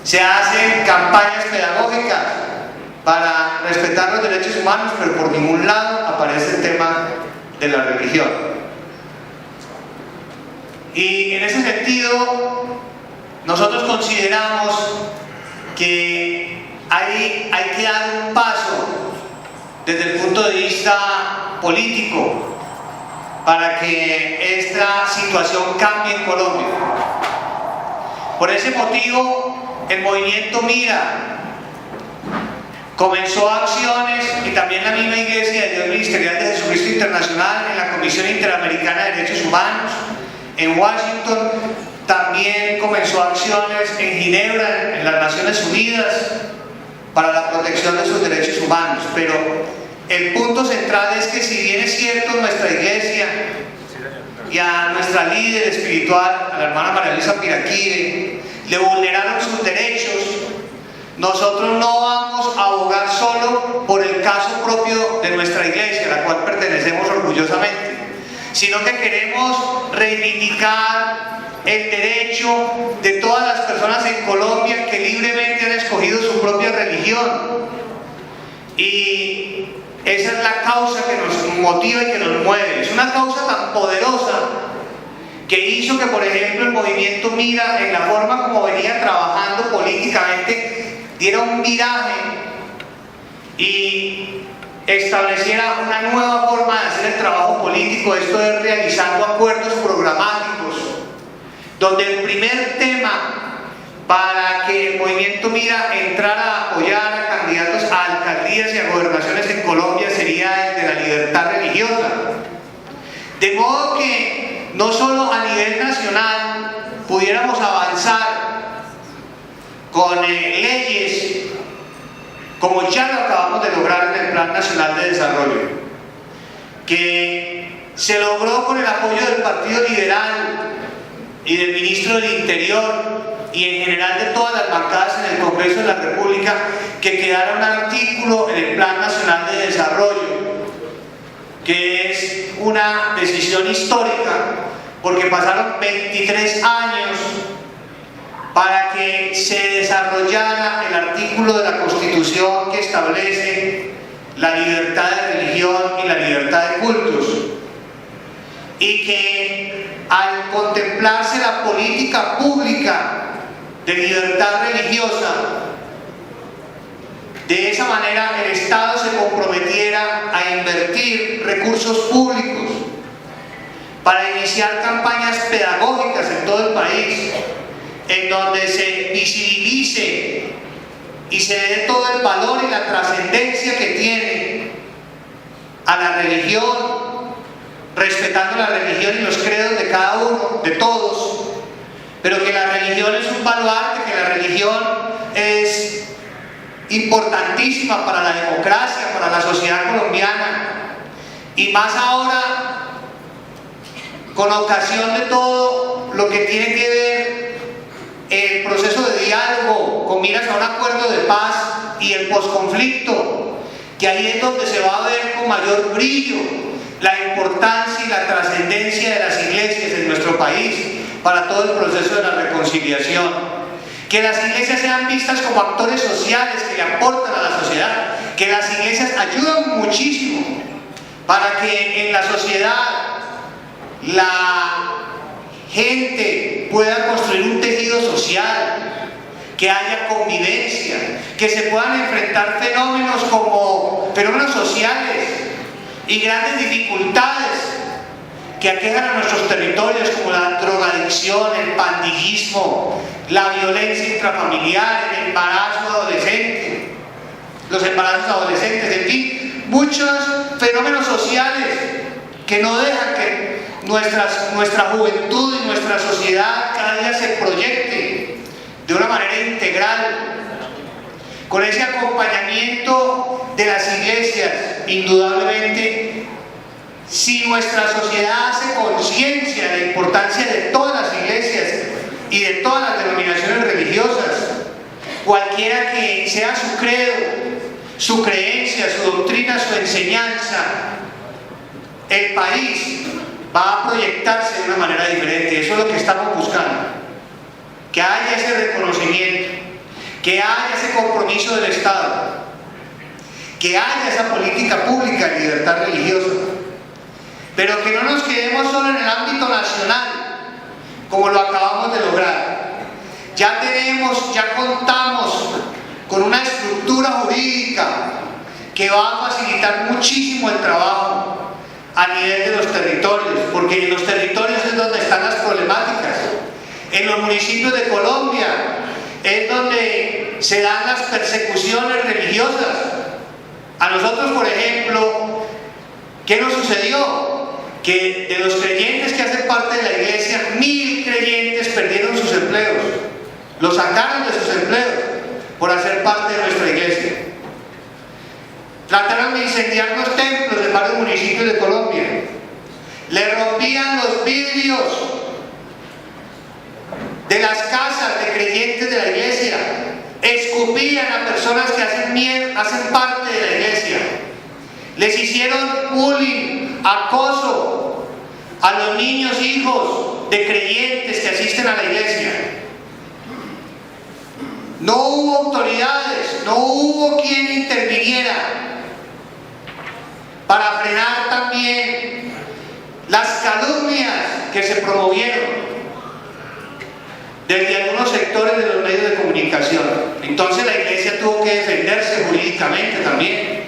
se hacen campañas pedagógicas para respetar los derechos humanos, pero por ningún lado aparece el tema de la religión. Y en ese sentido, nosotros consideramos que hay que dar un paso desde el punto de vista político para que esta situación cambie en Colombia. Por ese motivo, el movimiento Mira comenzó acciones, y también la misma Iglesia de Dios Ministerial de Jesucristo Internacional en la Comisión Interamericana de Derechos Humanos en Washington, también comenzó acciones en Ginebra, en las Naciones Unidas, para la protección de sus derechos humanos. Pero el punto central es que, si bien es cierto, nuestra Iglesia y a nuestra líder espiritual, a la hermana María Luisa Piraquire, le vulneraron sus derechos, nosotros no vamos a abogar solo por el caso propio de nuestra Iglesia, a la cual pertenecemos orgullosamente, sino que queremos reivindicar el derecho de todas las personas en Colombia que libremente han escogido su propia religión. Y esa es la causa que nos motiva y que nos mueve. Es una causa tan poderosa que hizo que, por ejemplo, el movimiento Mira, en la forma como venía trabajando políticamente, diera un viraje y estableciera una nueva forma de hacer el trabajo político. Esto es realizando acuerdos programáticos, donde el primer tema para que el movimiento Mira entrara a apoyar a candidatos a alcaldías y a gobernaciones en Colombia sería el de la libertad religiosa. De modo que no solo a nivel nacional pudiéramos avanzar con leyes como ya lo acabamos de lograr en el Plan Nacional de Desarrollo, que se logró con el apoyo del Partido Liberal y del Ministro del Interior y en general de todas las bancadas en el Congreso de la República, que quedara un artículo en el Plan Nacional de Desarrollo, que es una decisión histórica, porque pasaron 23 años para que se desarrollara el artículo de la Constitución que establece la libertad de religión y la libertad de cultos, y que al contemplarse la política pública de libertad religiosa, de esa manera el Estado se comprometiera a invertir recursos públicos para iniciar campañas pedagógicas en todo el país, en donde se visibilice y se dé todo el valor y la trascendencia que tiene a la religión, respetando la religión y los credos de cada uno, de todos, pero que la religión es un baluarte, que la religión es importantísima para la democracia, para la sociedad colombiana, y más ahora con ocasión de todo lo que tiene que ver el proceso de diálogo con miras a un acuerdo de paz y el posconflicto, que ahí es donde se va a ver con mayor brillo la importancia y la trascendencia de las iglesias en nuestro país para todo el proceso de la reconciliación. Que las iglesias sean vistas como actores sociales que le aportan a la sociedad, que las iglesias ayudan muchísimo para que en la sociedad la gente pueda construir un tejido social, que haya convivencia, que se puedan enfrentar fenómenos como fenómenos sociales y grandes dificultades que aquejan a nuestros territorios, como la drogadicción, el pandillismo, la violencia intrafamiliar, el embarazo adolescente, los embarazos adolescentes, en fin, muchos fenómenos sociales que no dejan que nuestra juventud y nuestra sociedad cada día se proyecte de una manera integral. Con ese acompañamiento de las iglesias, indudablemente, si nuestra sociedad hace conciencia de la importancia de todas las iglesias y de todas las denominaciones religiosas, cualquiera que sea su credo, su creencia, su doctrina, su enseñanza, el país va a proyectarse de una manera diferente. Eso es lo que estamos buscando, que haya ese reconocimiento, que haya ese compromiso del Estado, que haya esa política pública de libertad religiosa, pero que no nos quedemos solo en el ámbito nacional, como lo acabamos de lograr. Ya contamos con una estructura jurídica que va a facilitar muchísimo el trabajo a nivel de los territorios, porque en los territorios es donde están las problemáticas. En los municipios de Colombia es donde se dan las persecuciones religiosas. A nosotros, por ejemplo, ¿qué nos sucedió? Que de los creyentes que hacen parte de la iglesia, 1000 creyentes perdieron sus empleos. Los sacaron de sus empleos por hacer parte de nuestra iglesia. Trataron de incendiar los templos de varios municipios de Colombia. Le rompían los vidrios de las casas de creyentes de la iglesia. Escupían a personas que hacen parte de la iglesia. Les hicieron bullying, acoso a los niños hijos de creyentes que asisten a la iglesia. No hubo autoridades, no hubo quien interviniera para frenar también las calumnias que se promovieron desde algunos sectores de los medios de comunicación. Entonces la iglesia tuvo que defenderse jurídicamente también.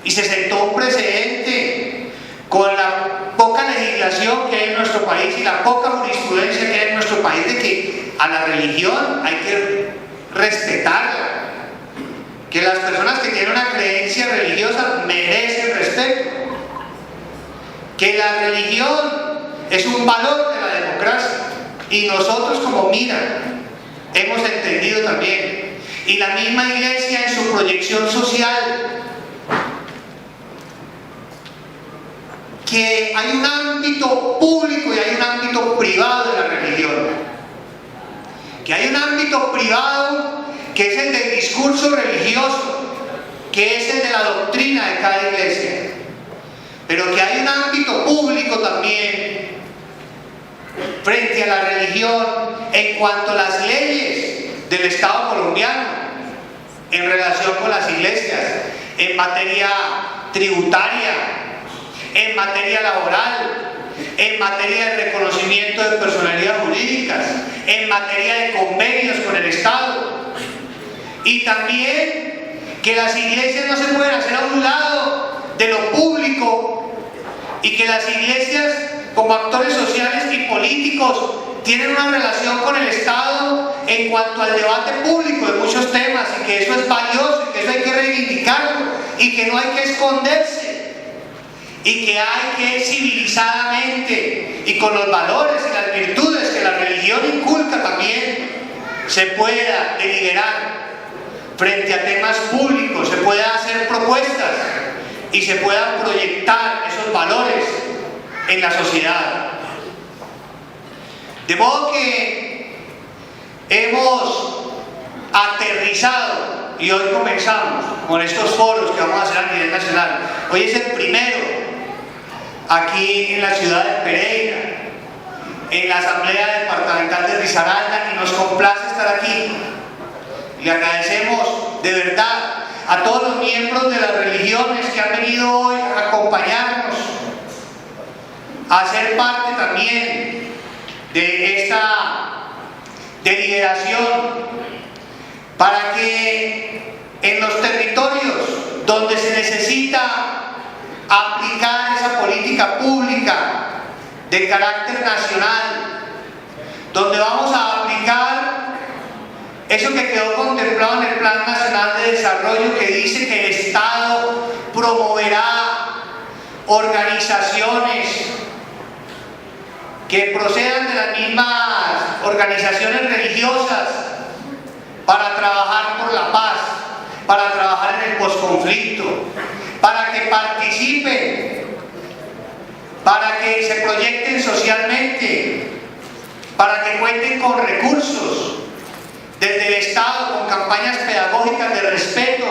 Y se sentó un precedente con la poca legislación que hay en nuestro país y la poca jurisprudencia que hay en nuestro país de que a la religión hay que respetarla, que las personas que tienen una creencia religiosa merecen respeto, que la religión es un valor de la democracia y nosotros como MIRA hemos entendido también, y la misma iglesia en su proyección social, que hay un ámbito público y hay un ámbito privado de la religión. Que hay un ámbito privado que es el del discurso religioso, que es el de la doctrina de cada iglesia, pero que hay un ámbito público también frente a la religión en cuanto a las leyes del Estado colombiano en relación con las iglesias, en materia tributaria, en materia laboral, en materia de reconocimiento de personalidades jurídicas, en materia de convenios con el Estado, y también que las iglesias no se pueden hacer a un lado de lo público, y que las iglesias como actores sociales y políticos tienen una relación con el Estado en cuanto al debate público de muchos temas, y que eso es valioso, y que eso hay que reivindicarlo, y que no hay que esconderse, y que hay que civilizadamente y con los valores y las virtudes que la religión inculca también se pueda deliberar frente a temas públicos, se pueda hacer propuestas y se puedan proyectar esos valores en la sociedad. De modo que hemos aterrizado y hoy comenzamos con estos foros que vamos a hacer a nivel nacional. Hoy es el primero aquí en la ciudad de Pereira, en la Asamblea Departamental de Risaralda, y nos complace estar aquí. Le agradecemos de verdad a todos los miembros de las religiones que han venido hoy a acompañarnos, a ser parte también de esta deliberación, para que en los territorios donde se necesita aplicar esa política pública de carácter nacional, donde vamos a aplicar eso que quedó contemplado en el Plan Nacional de Desarrollo, que dice que el Estado promoverá organizaciones que procedan de las mismas organizaciones religiosas para trabajar por la paz, para trabajar en el posconflicto, para que participen, para que se proyecten socialmente, para que cuenten con recursos desde el Estado, con campañas pedagógicas de respeto.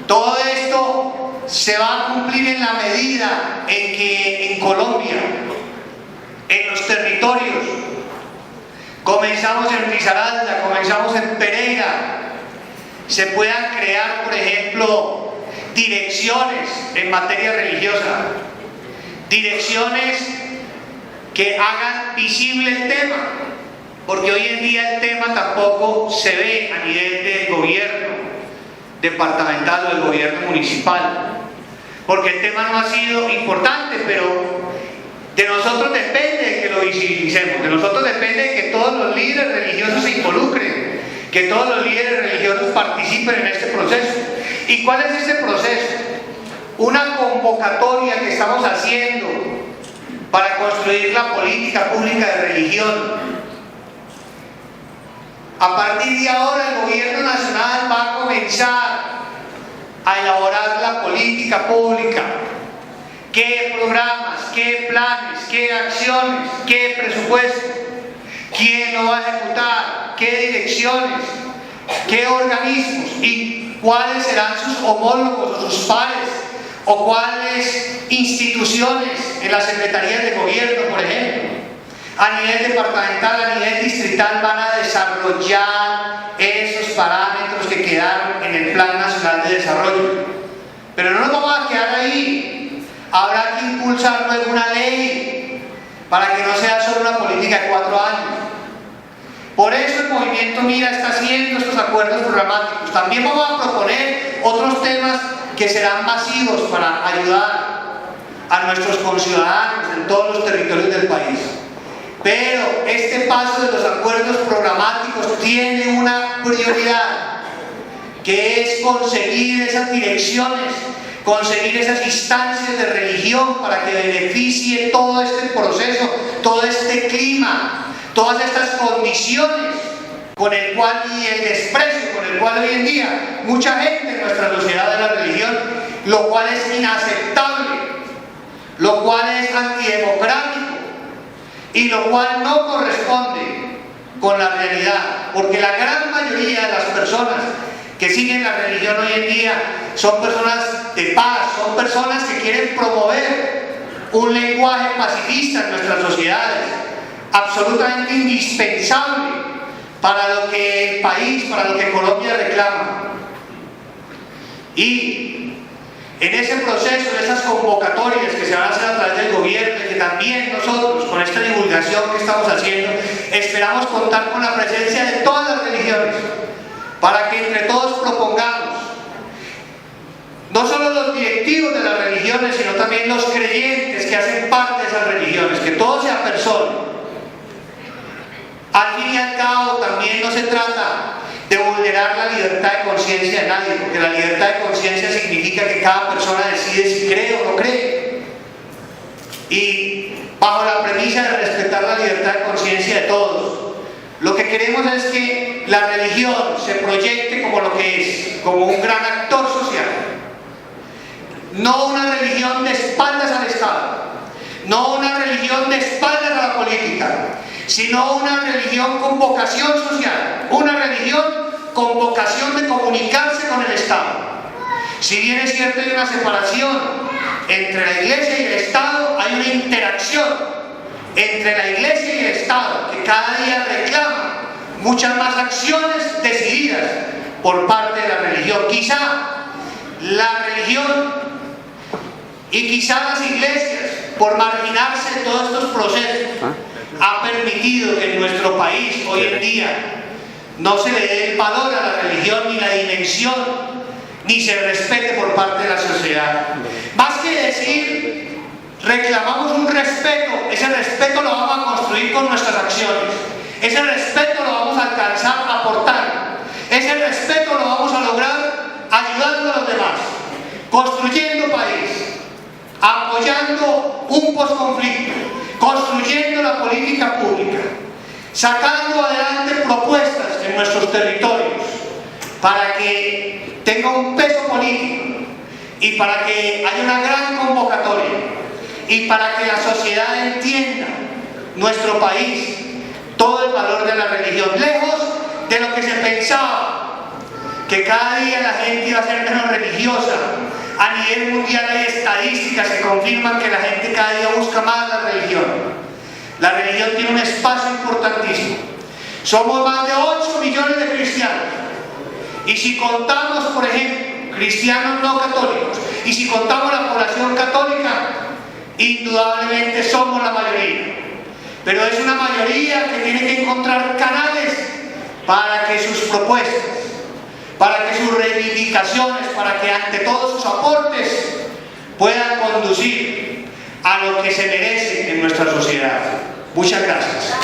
Todo esto se va a cumplir en la medida en que en Colombia, en los territorios, comenzamos en Risaralda, comenzamos en Pereira, se puedan crear, por ejemplo, direcciones en materia religiosa, direcciones que hagan visible el tema, porque hoy en día el tema tampoco se ve a nivel del gobierno departamental o del gobierno municipal, porque el tema no ha sido importante, pero de nosotros depende de que lo visibilicemos, de nosotros depende de que todos los líderes religiosos se involucren, que todos los líderes religiosos participen en este proceso. ¿Y cuál es ese proceso? Una convocatoria que estamos haciendo para construir la política pública de religión. A partir de ahora el gobierno nacional va a comenzar a elaborar la política pública. ¿Qué programas, qué planes, qué acciones, qué presupuesto? ¿Quién lo va a ejecutar? ¿Qué direcciones? ¿Qué organismos? ¿Y cuáles serán sus homólogos o sus pares? ¿O cuáles instituciones en las secretarías de gobierno, por ejemplo? A nivel departamental, a nivel distrital van a desarrollar esos parámetros que quedaron en el Plan Nacional de Desarrollo. Pero no nos vamos a quedar ahí. Habrá que impulsar luego una ley para que no sea solo una política de 4 años. Por eso el Movimiento Mira está haciendo estos acuerdos programáticos. También vamos a proponer otros temas que serán masivos para ayudar a nuestros conciudadanos en todos los territorios del país. Pero este paso de los acuerdos programáticos tiene una prioridad, que es conseguir esas direcciones, conseguir esas instancias de religión para que beneficie todo este proceso, todo este clima, todas estas condiciones con el cual, y el desprecio con el cual hoy en día mucha gente en nuestra sociedad de la religión, lo cual es inaceptable, lo cual es antidemocrático y lo cual no corresponde con la realidad, porque la gran mayoría de las personas que siguen la religión hoy en día son personas de paz, son personas que quieren promover un lenguaje pacifista en nuestras sociedades, absolutamente indispensable para lo que el país, para lo que Colombia reclama. Y en ese proceso, en esas convocatorias que se van a hacer a través del gobierno, y que también nosotros, con esta divulgación que estamos haciendo, esperamos contar con la presencia de todas las religiones, para que entre todos propongamos, no solo los directivos de las religiones, sino también los creyentes que hacen parte de esas religiones, que todos se apersonen. Al fin y al cabo, también no se trata de vulnerar la libertad de conciencia de nadie, porque la libertad de conciencia significa que cada persona decide si cree o no cree. Y bajo la premisa de respetar la libertad de conciencia de todos, lo que queremos es que la religión se proyecte como lo que es, como un gran actor social. No una religión de espaldas al Estado, no una religión de espaldas a la política, sino una religión con vocación social, una religión con vocación de comunicarse con el Estado. Si bien es cierto hay una separación entre la Iglesia y el Estado, hay una interacción entre la Iglesia y el Estado, que cada día reclama muchas más acciones decididas por parte de la religión. Quizá la religión y quizá las iglesias, por marginarse de todos estos procesos, ha permitido que en nuestro país hoy en día no se le dé el valor a la religión ni la dimensión, ni se respete por parte de la sociedad. Más que decir reclamamos un respeto, ese respeto lo vamos a construir con nuestras acciones, ese respeto lo vamos a alcanzar a aportar, ese respeto lo vamos a lograr ayudando a los demás, construyendo país, apoyando un posconflicto, construyendo la política pública, sacando adelante propuestas en nuestros territorios para que tenga un peso político y para que haya una gran convocatoria y para que la sociedad entienda nuestro país todo el valor de la religión, lejos de lo que se pensaba, que cada día la gente iba a ser menos religiosa. A nivel mundial hay estadísticas que confirman que la gente cada día busca más la religión. La religión tiene un espacio importantísimo. somos más de 8 millones de cristianos. Y si contamos, por ejemplo, cristianos no católicos, y si contamos la población católica, indudablemente somos la mayoría. Pero es una mayoría que tiene que encontrar canales para que sus propuestas, para que sus reivindicaciones, para que ante todos sus aportes puedan conducir a lo que se merece en nuestra sociedad. Muchas gracias.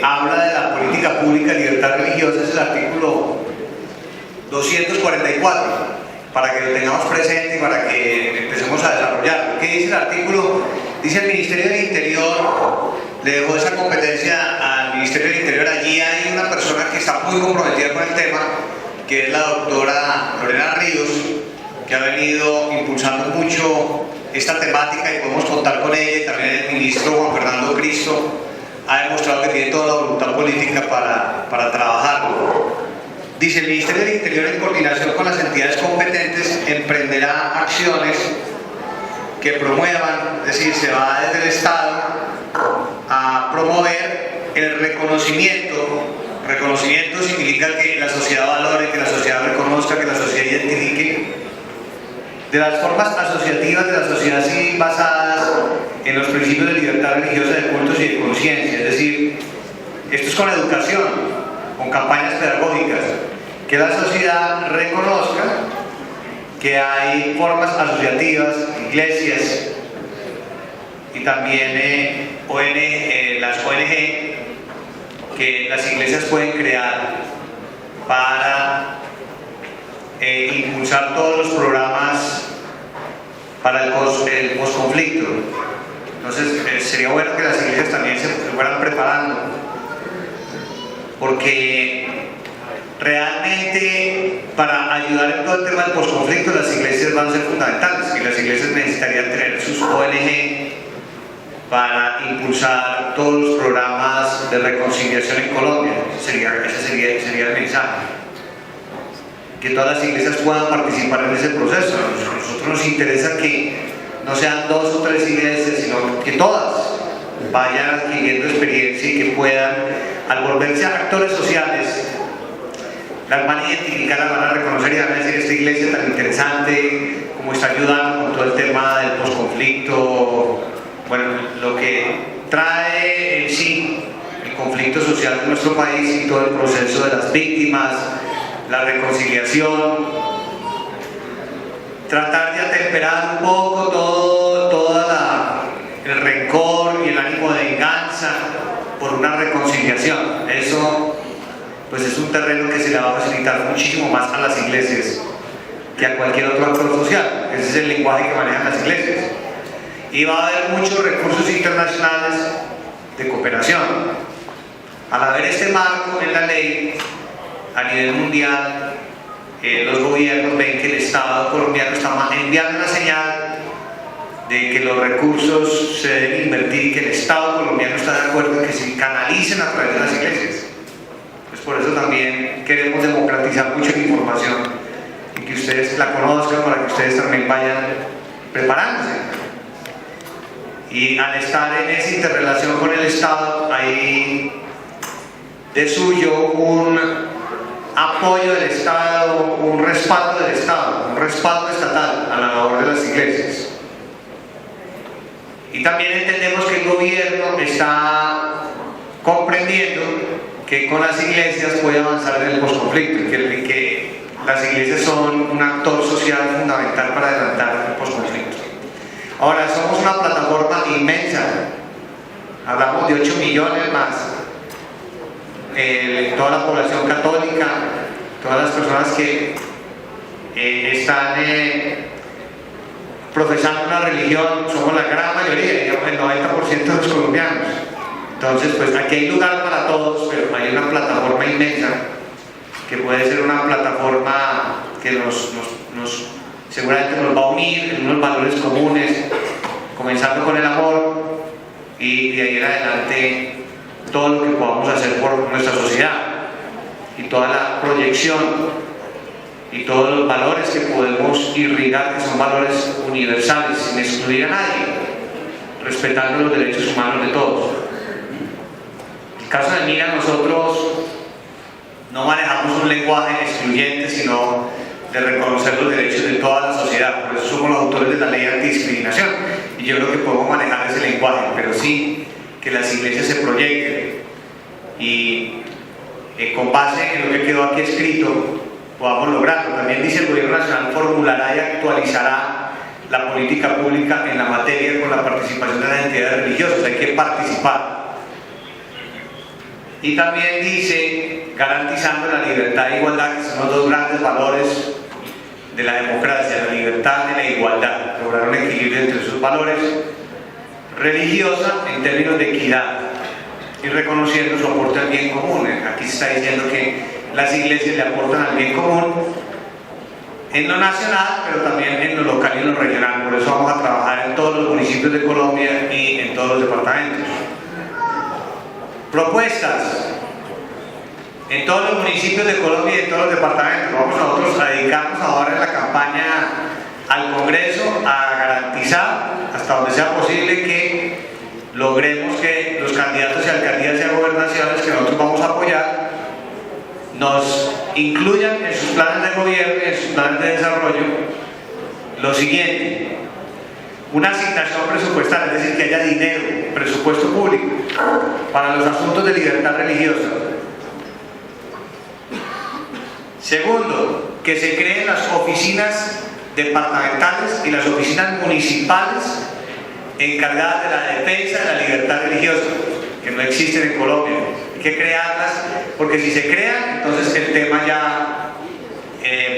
Habla de la política pública de libertad religiosa, es el artículo 244, para que lo tengamos presente y para que empecemos a desarrollarlo. ¿Qué dice el artículo? Dice: el Ministerio del Interior le dejó esa competencia al Ministerio del Interior. Allí hay una persona que está muy comprometida con el tema, que es la doctora Lorena Ríos, que ha venido impulsando mucho esta temática y podemos contar con ella, y también el ministro Juan Fernando Cristo ha demostrado que tiene toda la voluntad política para trabajarlo. Dice: el Ministerio del Interior, en coordinación con las entidades competentes, emprenderá acciones que promuevan, es decir, se va desde el Estado a promover el reconocimiento. Reconocimiento significa que la sociedad valore, que la sociedad reconozca, que la sociedad identifique, de las formas asociativas de la sociedad civil basadas en los principios de libertad religiosa, de cultos y de conciencia. Es decir, esto es con educación, con campañas pedagógicas, que la sociedad reconozca que hay formas asociativas, iglesias y también las ONG, que las iglesias pueden crear para impulsar todos los programas para el posconflicto. Entonces sería bueno que las iglesias también se fueran preparando, porque realmente para ayudar en todo el tema del posconflicto las iglesias van a ser fundamentales, y las iglesias necesitarían tener sus ONG para impulsar todos los programas de reconciliación en Colombia. Ese sería el mensaje, que todas las iglesias puedan participar en ese proceso. A nosotros nos interesa que no sean 2 o 3 iglesias, sino que todas vayan adquiriendo experiencia y que puedan, al volverse actores sociales, las van a identificar, las van a reconocer y van a decir: esta iglesia tan interesante, como está ayudando con todo el tema del posconflicto, bueno, lo que trae en sí el conflicto social de nuestro país y todo el proceso de las víctimas, la reconciliación, tratar de atemperar un poco todo el rencor y el ánimo de venganza por una reconciliación. Eso pues es un terreno que se le va a facilitar muchísimo más a las iglesias que a cualquier otro actor social. Ese es el lenguaje que manejan las iglesias. Y va a haber muchos recursos internacionales de cooperación. Al haber este marco en la ley a nivel mundial, los gobiernos ven que el Estado colombiano está enviando una señal de que los recursos se deben invertir, que el Estado colombiano está de acuerdo en que se canalicen a través de las iglesias. Pues por eso también queremos democratizar mucho la información y que ustedes la conozcan, para que ustedes también vayan preparándose. Y al estar en esa interrelación con el Estado, hay de suyo un apoyo del Estado, un respaldo del Estado, un respaldo estatal a la labor de las iglesias. Y también entendemos que el gobierno está comprendiendo que con las iglesias puede avanzar en el posconflicto, que las iglesias son un actor social fundamental para adelantar el posconflicto. Ahora, somos una plataforma inmensa, hablamos de 8 millones más, toda la población católica, todas las personas que están profesando una religión, somos la gran mayoría, digamos el 90% de los colombianos. Entonces, pues aquí hay lugar para todos, pero hay una plataforma inmensa que puede ser una plataforma que seguramente nos va a unir en unos valores comunes, comenzando con el amor, y de ahí en adelante todo lo que podamos hacer por nuestra sociedad y toda la proyección y todos los valores que podemos irrigar, que son valores universales, sin excluir a nadie, respetando los derechos humanos de todos. En el caso de MIGA, nosotros no manejamos un lenguaje excluyente, sino de reconocer los derechos de toda la sociedad. Por eso somos los autores de la ley antidiscriminación, y yo creo que podemos manejar ese lenguaje, pero sí que las iglesias se proyecten y con base en lo que quedó aquí escrito podamos lograrlo. También dice: el Gobierno Nacional formulará y actualizará la política pública en la materia con la participación de las entidades religiosas. Hay que participar. Y también dice: garantizando la libertad e igualdad, que son los dos grandes valores de la democracia, la libertad y la igualdad, lograr un equilibrio entre esos valores, religiosa en términos de equidad y reconociendo su aporte al bien común. Aquí se está diciendo que las iglesias le aportan al bien común en lo nacional, pero también en lo local y en lo regional. Por eso vamos a trabajar en todos los municipios de Colombia y en todos los departamentos. Propuestas en todos los municipios de Colombia y en todos los departamentos. Vamos nosotros a dedicarnos ahora en la campaña al Congreso a garantizar, hasta donde sea posible, que logremos que los candidatos y alcaldías y a gobernaciones que nosotros vamos a apoyar nos incluyan en sus planes de gobierno y en sus planes de desarrollo lo siguiente: una asignación presupuestal, es decir, que haya dinero, presupuesto público para los asuntos de libertad religiosa. Segundo, que se creen las oficinas departamentales y las oficinas municipales encargadas de la defensa de la libertad religiosa, que no existen en Colombia. Hay que crearlas, porque si se crean, entonces el tema ya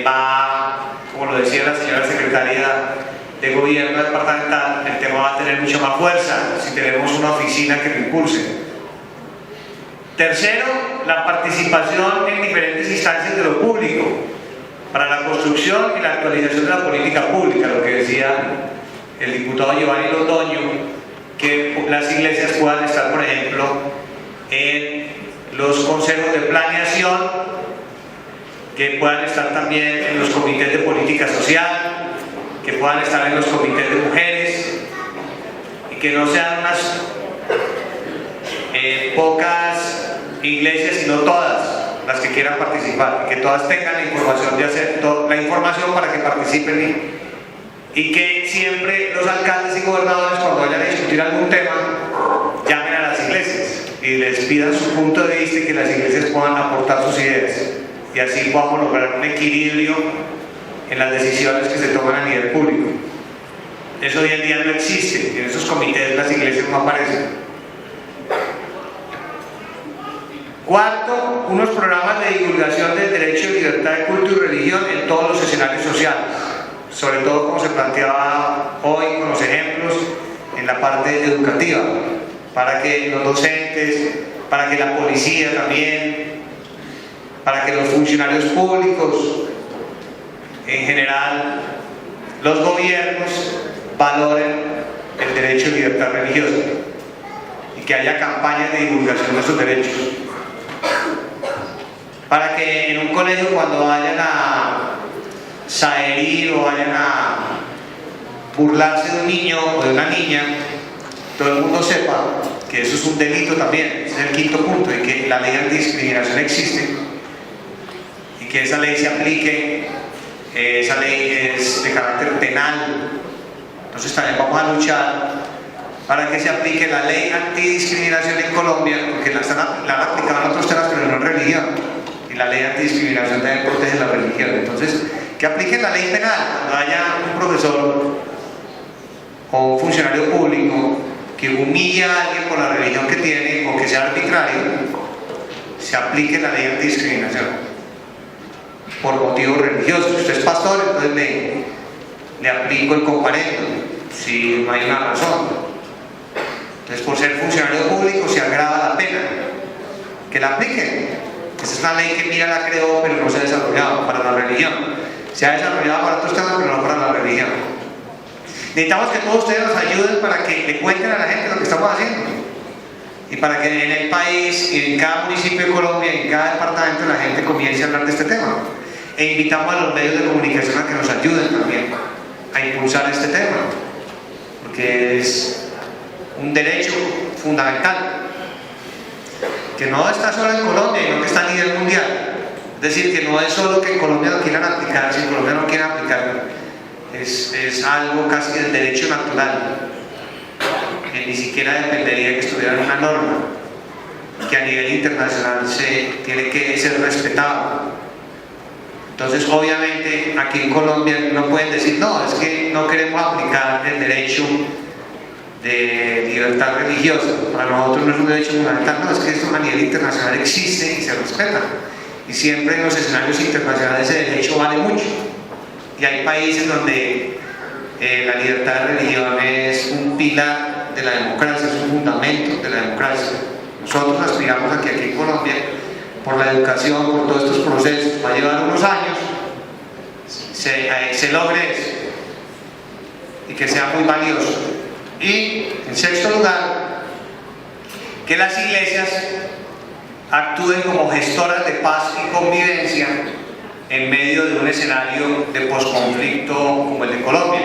va, como lo decía la señora secretaria de Gobierno departamental, el tema va a tener mucha más fuerza si tenemos una oficina que lo impulse. Tercero, la participación en diferentes instancias de lo público para la construcción y la actualización de la política pública, lo que decía el diputado Giovanni Londoño, que las iglesias puedan estar, por ejemplo, en los consejos de planeación, que puedan estar también en los comités de política social, que puedan estar en los comités de mujeres, y que no sean unas pocas iglesias, sino todas las que quieran participar, y que todas tengan la información de hacer la información para que participen, y que siempre los alcaldes y gobernadores, cuando vayan a discutir algún tema, llamen a las iglesias y les pidan su punto de vista, y que las iglesias puedan aportar sus ideas, y así podamos lograr un equilibrio en las decisiones que se toman a nivel público. Eso hoy en día no existe, en esos comités las iglesias no aparecen. Cuarto, unos programas de divulgación del derecho de libertad de culto y religión en todos los escenarios sociales, sobre todo como se planteaba hoy con los ejemplos en la parte educativa, para que los docentes, para que la policía también, para que los funcionarios públicos, en general, los gobiernos valoren el derecho de libertad religiosa y que haya campañas de divulgación de esos derechos. Para que en un colegio, cuando vayan a saherir o vayan a burlarse de un niño o de una niña, todo el mundo sepa que eso es un delito también. Ese es el quinto punto, y que la ley antidiscriminación existe y que esa ley se aplique. Esa ley es de carácter penal. Entonces también vamos a luchar para que se aplique la ley antidiscriminación en Colombia, porque la han aplicado en otros temas, pero no en religión, y la ley antidiscriminación también protege la religión. Entonces, que apliquen la ley penal cuando haya un profesor o un funcionario público que humilla a alguien por la religión que tiene o que sea arbitrario, se aplique la ley antidiscriminación por motivos religiosos. Si usted es pastor, entonces le aplico el comparendo si no hay una razón. Entonces, por ser funcionario público se agrava la pena. Que la apliquen. Esa es una ley que mira la creó, pero no se ha desarrollado para la religión. Se ha desarrollado para otros temas, pero no para la religión. Necesitamos que todos ustedes nos ayuden para que le cuenten a la gente lo que estamos haciendo, y para que en el país y en cada municipio de Colombia y en cada departamento la gente comience a hablar de este tema. E invitamos a los medios de comunicación a que nos ayuden también a impulsar este tema, porque es un derecho fundamental que no está solo en Colombia, sino que está a nivel mundial. Es decir, que no es solo que en Colombia lo quieran aplicar, si en Colombia no quieren aplicar, es algo casi del derecho natural, que ni siquiera dependería de que estuviera en una norma, que a nivel internacional se tiene que ser respetado. Entonces, obviamente, aquí en Colombia no pueden decir, no, es que no queremos aplicar el derecho de libertad religiosa, para nosotros no es un derecho fundamental, no, es que esto a nivel internacional existe y se respeta, y siempre en los escenarios internacionales ese derecho vale mucho, y hay países donde la libertad de religión es un pilar de la democracia, es un fundamento de la democracia. Nosotros aspiramos a que aquí en Colombia, por la educación, por todos estos procesos, va a llevar unos años, se logre eso y que sea muy valioso. Y en sexto lugar, que las iglesias actúen como gestoras de paz y convivencia en medio de un escenario de posconflicto como el de Colombia.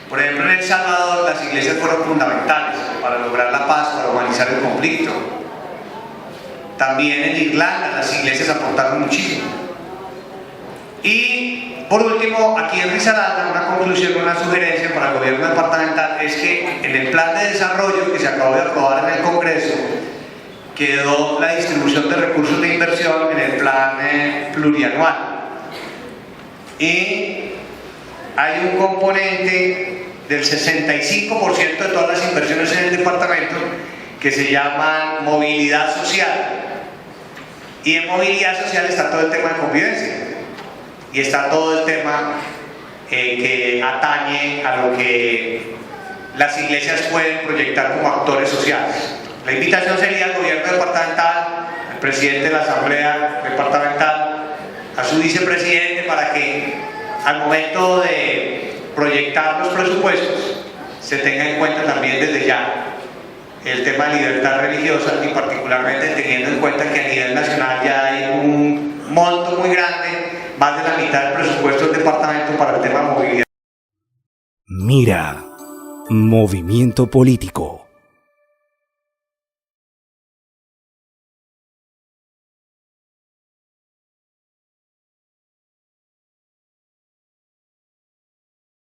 Por ejemplo, en El Salvador las iglesias fueron fundamentales para lograr la paz, para humanizar el conflicto. También en Irlanda las iglesias aportaron muchísimo. Y por último, aquí en Risaralda, una conclusión, una sugerencia para el gobierno departamental es que en el plan de desarrollo que se acabó de aprobar en el Congreso quedó la distribución de recursos de inversión en el plan plurianual. Y hay un componente del 65% de todas las inversiones en el departamento que se llama movilidad social. Y en movilidad social está todo el tema de convivencia y está todo el tema que atañe a lo que las iglesias pueden proyectar como actores sociales. La invitación sería al gobierno departamental, al presidente de la asamblea departamental, a su vicepresidente, para que al momento de proyectar los presupuestos se tenga en cuenta también desde ya el tema de libertad religiosa, y particularmente teniendo en cuenta que a nivel nacional ya hay un monto muy grande, más de la mitad del presupuesto del departamento para el tema de movilidad. Mira, movimiento político.